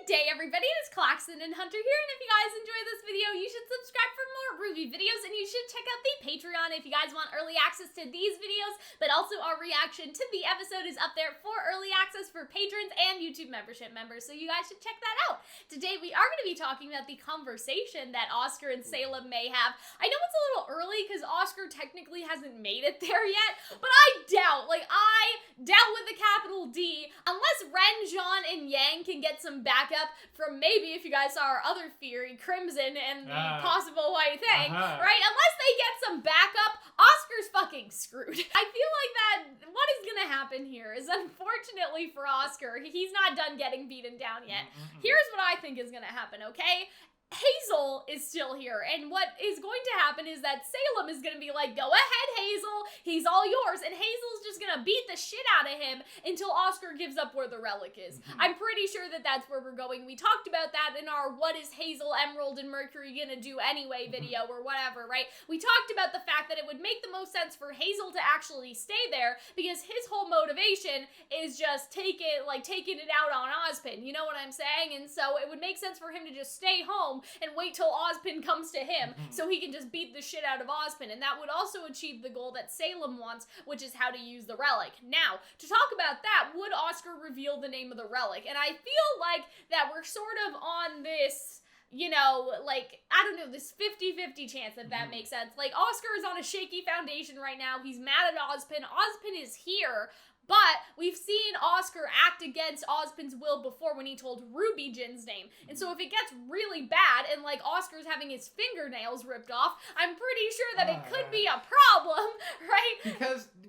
Good day, everybody. It is Calxiyn and Hunter here, and if you guys enjoy this video, you should subscribe for more RWBY videos, and you should check out the Patreon if you guys want early access to these videos, but also our reaction to the episode is up there for early access for patrons and YouTube membership members, so you guys should check that out. Today, we are going to be talking about the conversation that Oscar and Salem may have. I know it's a little early because Oscar technically hasn't made it there yet, but I doubt with a capital D, unless Ren, Jean, and Yang can get some backup from maybe, if you guys saw our other theory, Crimson and the possible white thing, right? Unless they get some backup, Oscar's fucking screwed. I feel like that what is gonna happen here is, unfortunately for Oscar, he's not done getting beaten down yet. Here's what I think is gonna happen, okay? Hazel is still here, and what is going to happen is that Salem is gonna be like, go ahead, Hazel, he's all yours, and Hazel's just gonna beat the shit out of him until Oscar gives up where the relic is. I'm pretty sure that that's where we're going. We talked about that in our what is Hazel, Emerald, and Mercury gonna do anyway video or whatever, right? We talked about the fact that it would make the most sense for Hazel to actually stay there because his whole motivation is just taking it out on Ozpin, you know what I'm saying? And so it would make sense for him to just stay home and wait till Ozpin comes to him so he can just beat the shit out of Ozpin, and that would also achieve the goal that Salem wants, which is how to use the relic. Now, to talk about that, would Oscar reveal the name of the relic? And I feel like that we're sort of on this, you know, like, I don't know, this 50-50 chance, if that makes sense. Like, Oscar is on a shaky foundation right now. He's mad at Ozpin. Ozpin is here. But we've seen Oscar act against Ozpin's will before when he told Ruby Jin's name. And so if it gets really bad and like Oscar's having his fingernails ripped off, I'm pretty sure that it could be a problem, right?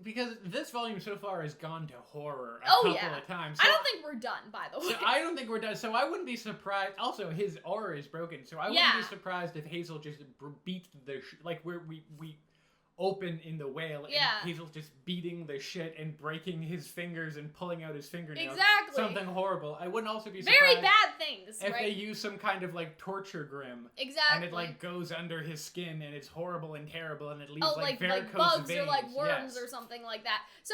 Because this volume so far has gone to horror a couple of times. So I don't think we're done, by the way. So I don't think we're done. So I wouldn't be surprised. Also, his aura is broken. So I wouldn't be surprised if Hazel just beats the like we open in the whale and Hazel's just beating the shit and breaking his fingers and pulling out his fingernails. Exactly. Something horrible. I wouldn't also be surprised very bad things, if they use some kind of like torture grim. Exactly. And it like goes under his skin and it's horrible and terrible and it leaves like varicose bugs veins. or like worms or something like that. So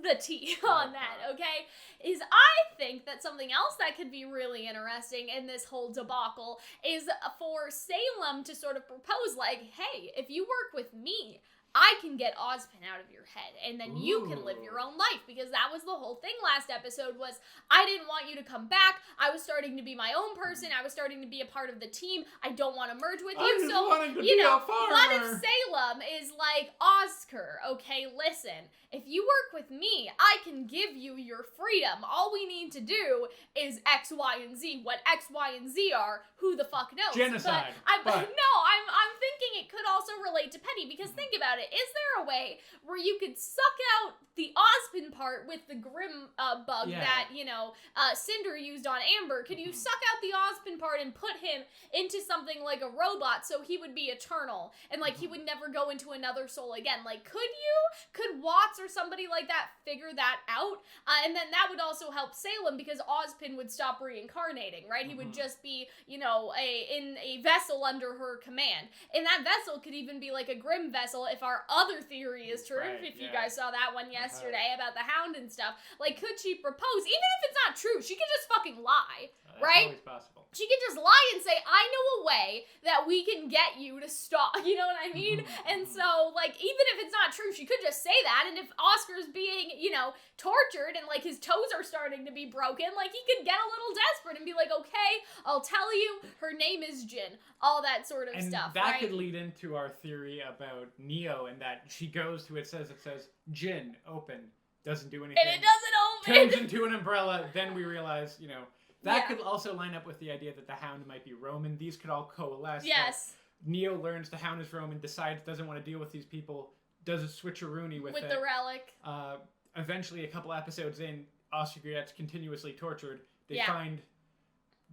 here's the tea on that, okay? Is I think that something else that could be really interesting in this whole debacle is for Salem to sort of propose like, hey, if you work with me, I can get Ozpin out of your head, and then you can live your own life, because that was the whole thing last episode was, I didn't want you to come back, I was starting to be my own person, I was starting to be a part of the team, I don't want to merge with you, so, you know, what if Salem is like, Oscar, okay, listen, if you work with me, I can give you your freedom, all we need to do is X, Y, and Z, what X, Y, and Z are, who the fuck knows? Genocide. No, I'm thinking it could also relate to Penny, because think about it. Is there a way where you could suck out the Ozpin part with the Grim bug that, you know, Cinder used on Amber? Could you suck out the Ozpin part and put him into something like a robot so he would be eternal and, like, he would never go into another soul again? Like, could Watts or somebody like that figure that out? And then that would also help Salem because Ozpin would stop reincarnating, right? He would just be, you know, in a vessel under her command. And that vessel could even be like a Grim vessel if our other theory is true, if you guys saw that one yesterday about the Hound and stuff. Like, could she propose? Even if it's not true, she could just fucking lie, right? That's always possible. She could just lie and say, I know a way that we can get you to stop, you know what I mean? And so, like, even if it's not true, she could just say that, and if Oscar's being, you know, tortured and, like, his toes are starting to be broken, like, he could get a little desperate and be like, okay, I'll tell you, her name is Jin. All that sort of stuff, that could lead into our theory about Neo, and that she goes to it says, Jin, open, doesn't do anything. And it doesn't open! Turns into an umbrella, then we realize, you know, that could also line up with the idea that the Hound might be Roman. These could all coalesce. Yes. Neo learns the Hound is Roman, decides doesn't want to deal with these people, does a switcheroony with it. With the relic. Eventually, a couple episodes in, Oscar gets continuously tortured. They find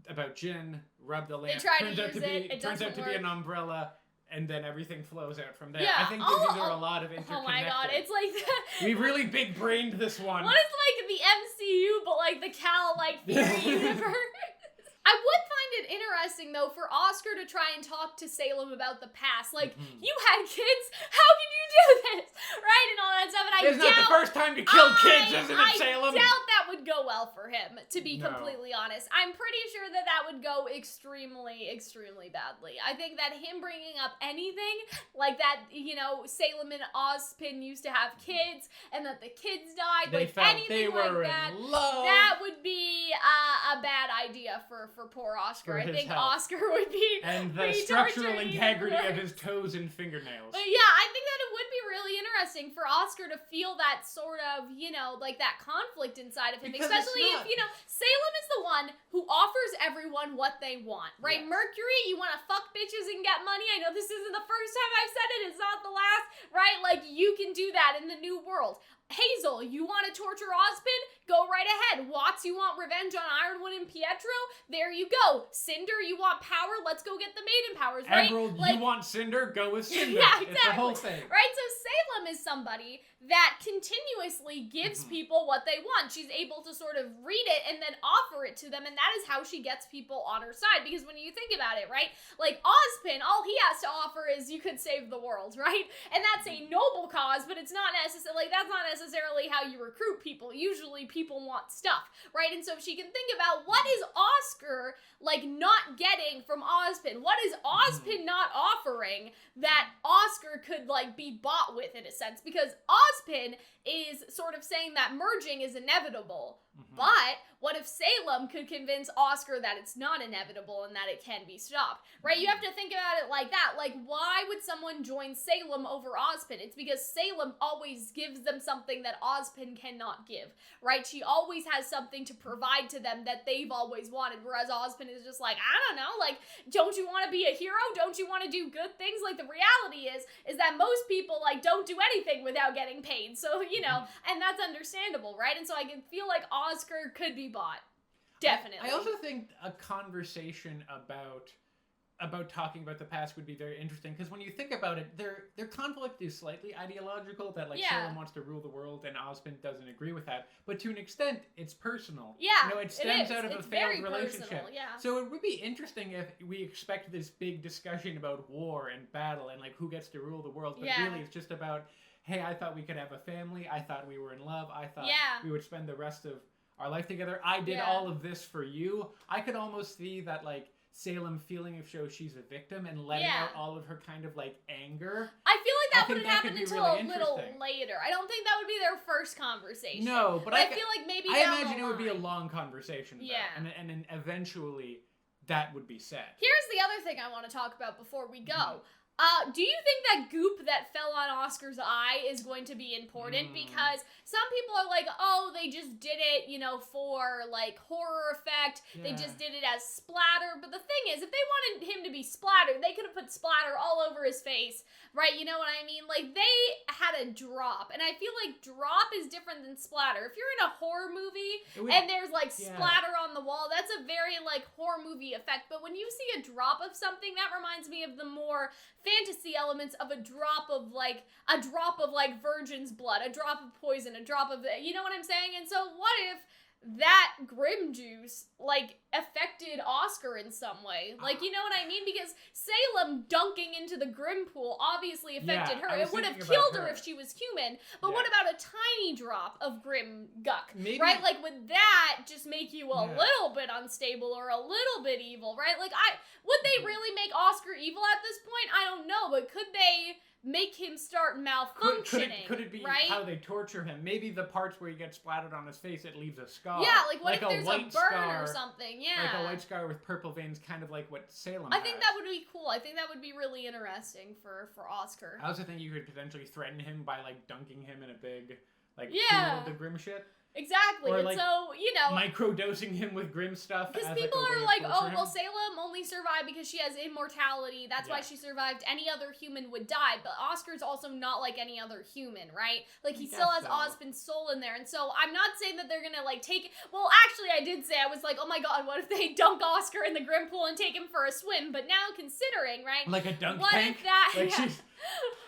about Jin, rub the lamp. They try to use it. Turns out to be an umbrella, and then everything flows out from there. Yeah. I think these are a lot of interconnected. Oh my god, it's like we really big-brained this one. What is like the MCU, but like the Cal, like, theory universe? I would find it interesting, though, for Oscar to try and talk to Salem about the past. Like, you had kids? How did you do this? Right? And all that stuff. And it's not the first time you killed kids, isn't it, Salem? I doubt that would go well for him, to be completely honest. I'm pretty sure that that would go extremely, extremely badly. I think that him bringing up anything like that, you know, Salem and Ozpin used to have kids, and that the kids died, they like felt anything they were like that, in love. that would be a bad idea for poor Oscar. I think health. Oscar would be and the structural integrity of his toes and fingernails. But yeah, I think that it would be really interesting for Oscar to feel that sort of, you know, like that conflict inside of him, because especially if, you know, Salem is the one who offers everyone what they want, right? Yes. Mercury, you want to fuck bitches and get money. I know this isn't the first time I've said it. It's not the last, right? Like, you can do that in the new world. Hazel, you want to torture Ozpin? Go right ahead. Watts, you want revenge on Ironwood and Pietro? There you go. Cinder, you want power? Let's go get the maiden powers, right? Emerald, like, you want Cinder? Go with Cinder. Yeah, exactly. It's the whole thing. Right? So Salem is somebody that continuously gives people what they want. She's able to sort of read it and then offer it to them, and that is how she gets people on her side. Because when you think about it, right? Like, Ozpin, all he has to offer is you could save the world, right? And that's a noble cause, but it's not necessarily, like, that's not necessarily how you recruit people. Usually people want stuff, right? And so if she can think about what is Oscar, like, not getting from Ozpin, what is Ozpin not offering that Oscar could, like, be bought with, in a sense? Because Ozpin is sort of saying that merging is inevitable. But what if Salem could convince Oscar that it's not inevitable and that it can be stopped, right? You have to think about it like that. Like, why would someone join Salem over Ozpin? It's because Salem always gives them something that Ozpin cannot give, right? She always has something to provide to them that they've always wanted, whereas Ozpin is just like, I don't know, like, don't you want to be a hero? Don't you want to do good things? Like, the reality is that most people, like, don't do anything without getting paid. So, you know, and that's understandable, right? And so I can feel like Oscar could be bought. Definitely. I also think a conversation about talking about the past would be very interesting, because when you think about it, their conflict is slightly ideological, that like Salem wants to rule the world and Ozpin doesn't agree with that, but to an extent it's personal. Yeah, you know, it stems out of it's a failed relationship. Personal, yeah. So it would be interesting if we expect this big discussion about war and battle and like who gets to rule the world, but really it's just about, hey, I thought we could have a family, I thought we were in love, I thought we would spend the rest of our life together, I did all of this for you. I could almost see that, like, Salem feeling of show she's a victim and letting out all of her kind of, like, anger. I feel like that wouldn't happen until a little later. I don't think that would be their first conversation. No, but I feel like maybe I imagine it would be a long conversation, though, and then eventually that would be said. Here's the other thing I want to talk about before we go. Do you think that goop that fell on Oscar's eye is going to be important? Because some people are like, oh, they just did it, you know, for, like, horror effect. They just did it as splatter. But the thing is, if they wanted him to be splattered, they could have put splatter all over his face, right? You know what I mean? Like, they had a drop. And I feel like drop is different than splatter. If you're in a horror movie and there's, like, splatter on the wall, that's a very, like, horror movie effect. But when you see a drop of something, that reminds me of the more fantasy elements of a drop of like virgin's blood, a drop of poison, a drop of, you know what I'm saying? And so what if that grim juice, like, affected Oscar in some way? Like, you know what I mean? Because Salem dunking into the grim pool obviously affected her. It would have killed her if she was human. But what about a tiny drop of grim guck? Maybe, right? Like, would that just make you a little bit unstable or a little bit evil, right? Like, would they really make Oscar evil at this point? I don't know, but could they make him start malfunctioning? Could it be how they torture him? Maybe the parts where he gets splattered on his face, it leaves a scar. Yeah, like what if there's a burn or something? Yeah. Like a white scar with purple veins, kind of like what Salem I think that would be cool. I think that would be really interesting for Oscar. I also think you could potentially threaten him by, like, dunking him in a big, like, pool of the grim shit. Exactly, or, and like, so, you know, microdosing him with grim stuff. Because people are like, oh, well, Salem only survived because she has immortality. That's why she survived. Any other human would die. But Oscar's also not like any other human, right? Like, he still has Ozpin's soul in there. And so I'm not saying that they're gonna, like, take... Well, actually, I did say, I was like, oh my god, what if they dunk Oscar in the grim pool and take him for a swim? But now, considering, right? Like a dunk If tank? that... Like,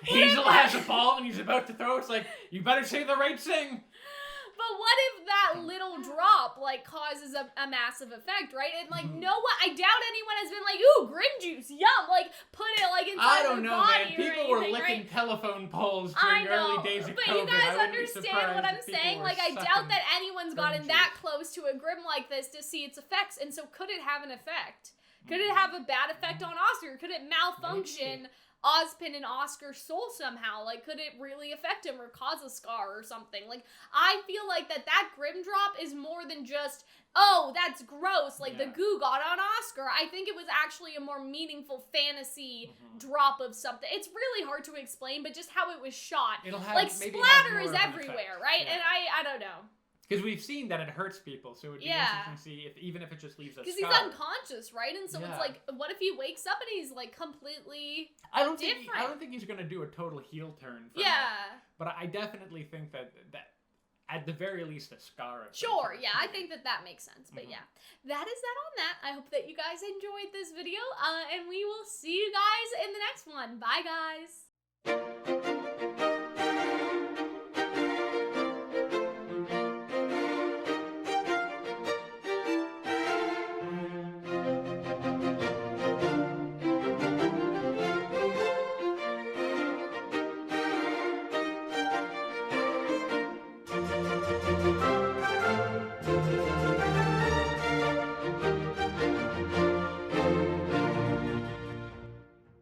Hazel has a ball and he's about to throw. It's like, you better say the right thing. But what if that little drop, like, causes a massive effect, right? And, like, I doubt anyone has been like, ooh, Grim juice, yum, like, put it, like, inside their body. People were licking telephone poles during early days of COVID. But you guys understand what I'm saying? Like, I doubt that anyone's gotten that close to a Grim like this to see its effects, and so could it have an effect? Could it have a bad effect on Oscar? Could it malfunction Ozpin and Oscar's soul somehow? Like, could it really affect him or cause a scar or something? Like, I feel like that Grim drop is more than just, oh, that's gross, like the goo got on Oscar. I think it was actually a more meaningful fantasy drop of something. It's really hard to explain, but just how it was shot. It'll have, like, splatter is everywhere, right? Yeah. And I don't know. Because we've seen that it hurts people, so it would be interesting to see even if it just leaves a scar. Because he's unconscious, right? And so it's like, what if he wakes up and he's like completely different? I don't think he's gonna do a total heel turn. From it, but I definitely think that at the very least a scar. Sure, yeah, I think that makes sense. But yeah, that is that on that. I hope that you guys enjoyed this video, and we will see you guys in the next one. Bye, guys.